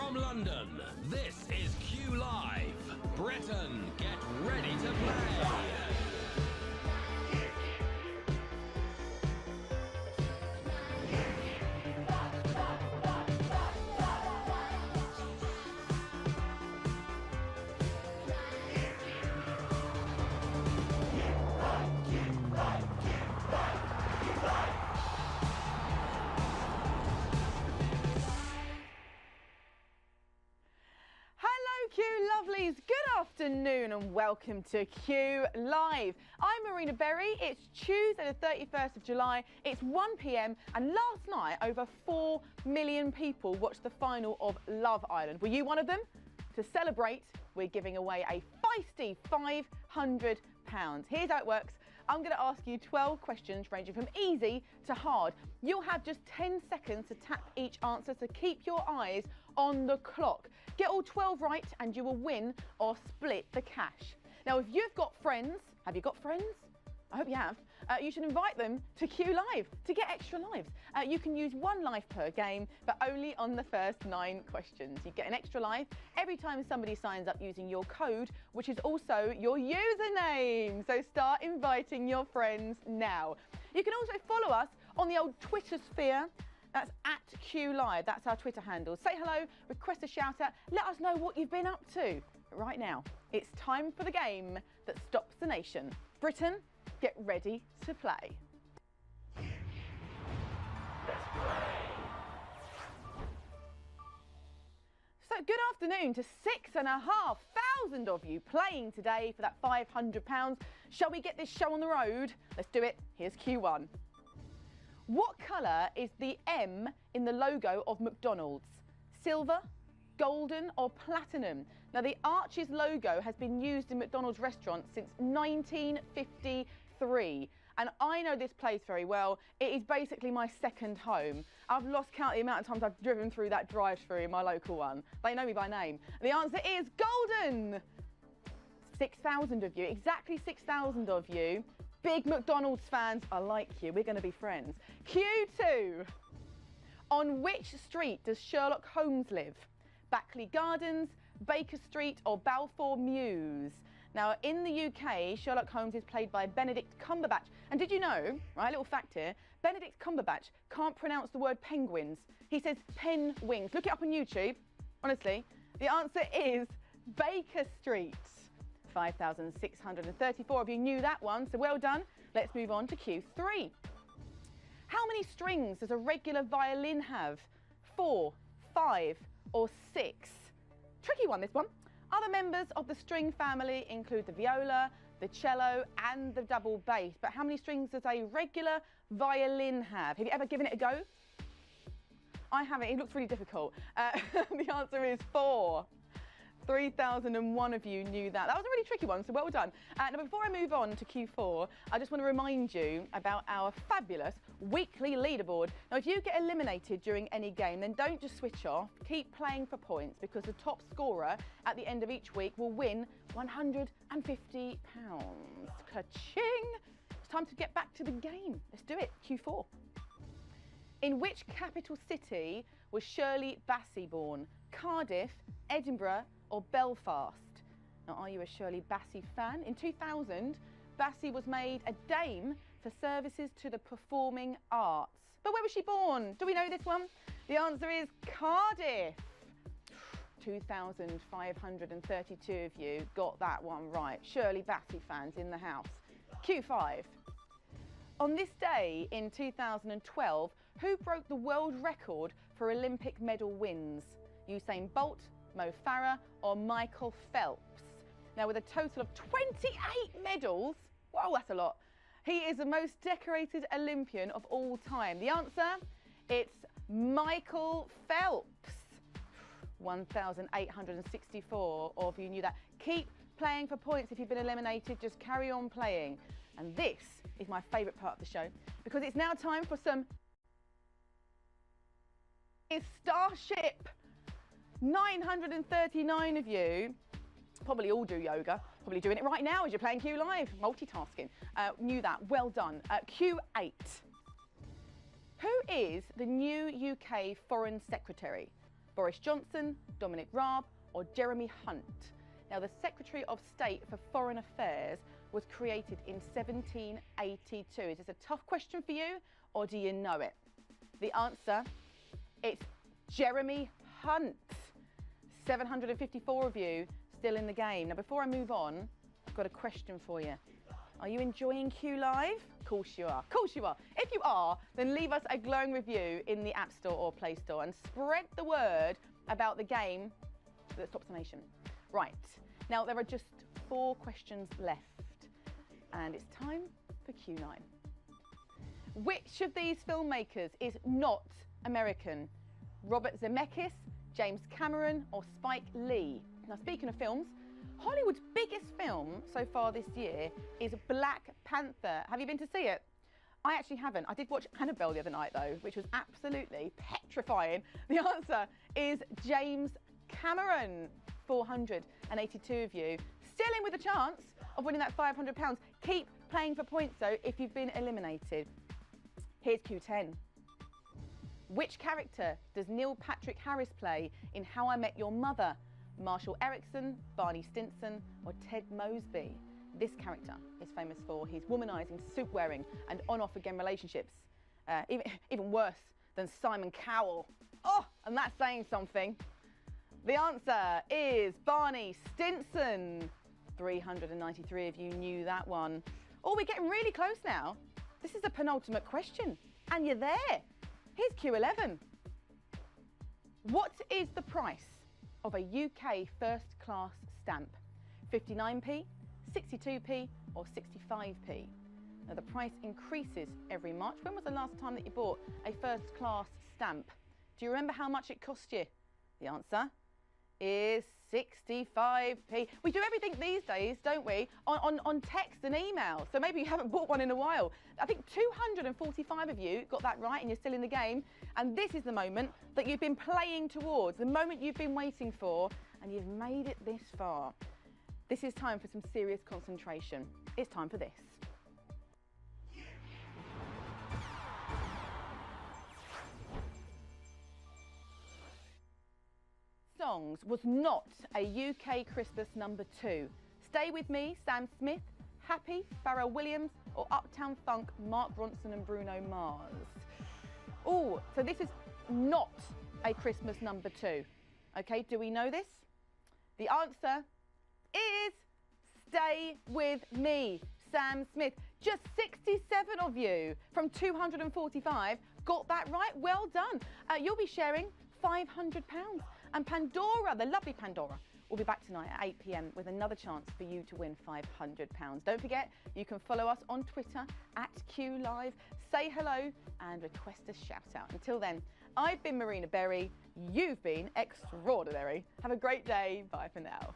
From London, this is QLive. Britain, get ready to play. Lovelies, good afternoon and welcome to QLive. I'm Marina Berry. It's Tuesday the 31st of July. It's 1 p.m. and last night over 4 million people watched the final of Love Island. Were you one of them? To celebrate, we're giving away a feisty £500. Here's how it works. I'm going to ask you 12 questions ranging from easy to hard. You'll have just 10 seconds to tap each answer, so keep your eyes on the clock. Get all 12 right and you will win or split the cash. Now, if you've got friends, have you got friends? I hope you have. You should invite them to QLive to get extra lives. You can use 1 life per game, but only on the first 9 questions. You get an extra life every time somebody signs up using your code, which is also your username. So start inviting your friends now. You can also follow us on the old Twitter sphere. That's at QLive. That's our Twitter handle. Say hello, request a shout out, let us know what you've been up to. But right now, it's time for the game that stops the nation. Britain, get ready to play. Let's play. So good afternoon to 6,500 of you playing today for that £500. Shall we get this show on the road? Let's do it. Here's Q1. What colour is the M in the logo of McDonald's? Silver, golden or platinum? Now, the Arches logo has been used in McDonald's restaurants since 1953. And I know this place very well. It is basically my second home. I've lost count the amount of times I've driven through that drive-through in my local one. They know me by name. The answer is golden. 6,000 of you, exactly 6,000 of you. Big McDonald's fans are like you. We're going to be friends. Q2. On which street does Sherlock Holmes live? Backley Gardens, Baker Street or Balfour Mews? Now, in the UK, Sherlock Holmes is played by Benedict Cumberbatch. And did you know, right, little fact here, Benedict Cumberbatch can't pronounce the word penguins. He says pen wings. Look it up on YouTube, honestly. The answer is Baker Street. 5,634 of you knew that one, so well done. Let's move on to Q3. How many strings does a regular violin have? 4, 5 or 6? Tricky one, this one. Other members of the string family include the viola, the cello and the double bass. But how many strings does a regular violin have? Have you ever given it a go? I haven't. It looks really difficult. The answer is 4. 3,001 of you knew that. That was a really tricky one, so well done. Now, before I move on to Q4, I just want to remind you about our fabulous weekly leaderboard. Now, if you get eliminated during any game, then don't just switch off. Keep playing for points, because the top scorer at the end of each week will win £150. Ka-ching! It's time to get back to the game. Let's do it. Q4. In which capital city was Shirley Bassey born? Cardiff, Edinburgh, or Belfast? Now, are you a Shirley Bassey fan? In 2000, Bassey was made a Dame for services to the performing arts. But where was she born? Do we know this one? The answer is Cardiff. 2,532 of you got that one right. Shirley Bassey fans in the house. Q5. On this day in 2012, who broke the world record for Olympic medal wins? Usain Bolt, Mo Farah or Michael Phelps? Now, with a total of 28 medals, whoa, that's a lot. He is the most decorated Olympian of all time. The answer, it's Michael Phelps. 1,864 of you knew that. Keep playing for points if you've been eliminated. Just carry on playing. And this is my favourite part of the show, because it's now time for some Starship. 939 of you probably all do yoga, probably doing it right now as you're playing QLive, multitasking. Knew that, well done. Q8. Who is the new UK Foreign Secretary? Boris Johnson, Dominic Raab, or Jeremy Hunt? Now, the Secretary of State for Foreign Affairs was created in 1782. Is this a tough question for you, or do you know it? The answer, it's Jeremy Hunt. 754 of you still in the game. Now, before I move on, I've got a question for you. Are you enjoying QLive? Of course you are. Of course you are. If you are, then leave us a glowing review in the App Store or Play Store and spread the word about the game that stops the nation. Right. Now, there are just 4 questions left, and it's time for Q9. Which of these filmmakers is not American? Robert Zemeckis, James Cameron, or Spike Lee? Now, speaking of films, Hollywood's biggest film so far this year is Black Panther. Have you been to see it? I actually haven't. I did watch Annabelle the other night, though, which was absolutely petrifying. The answer is James Cameron. 482 of you still in with a chance of winning that £500. Keep playing for points, though, if you've been eliminated. Here's Q10. Which character does Neil Patrick Harris play in How I Met Your Mother? Marshall Erickson, Barney Stinson, or Ted Mosby? This character is famous for his womanising, suit-wearing and on-off-again relationships. Even worse than Simon Cowell. Oh, and that's saying something. The answer is Barney Stinson. 393 of you knew that one. Oh, we're getting really close now. This is the penultimate question, and you're there. Here's Q11. What is the price of a UK first class stamp? 59p, 62p, or 65p? Now, the price increases every March. When was the last time that you bought a first class stamp? Do you remember how much it cost you? The answer is 65p. We do everything these days, don't we, on text and email. So maybe you haven't bought one in a while. I think 245 of you got that right and you're still in the game. And this is the moment that you've been playing towards, the moment you've been waiting for, and you've made it this far. This is time for some serious concentration. It's time for this. Songs was not a UK Christmas #2. Stay With Me, Sam Smith, Happy, Pharrell Williams, or Uptown Funk, Mark Ronson and Bruno Mars? Oh, so this is not a Christmas #2. Okay, do we know this? The answer is Stay With Me, Sam Smith. Just 67 of you from 245 got that right. Well done. You'll be sharing £500. And Pandora, the lovely Pandora, will be back tonight at 8 p.m. with another chance for you to win £500. Don't forget, you can follow us on Twitter at QLive, say hello and request a shout out. Until then, I've been Marina Berry. You've been extraordinary. Have a great day. Bye for now.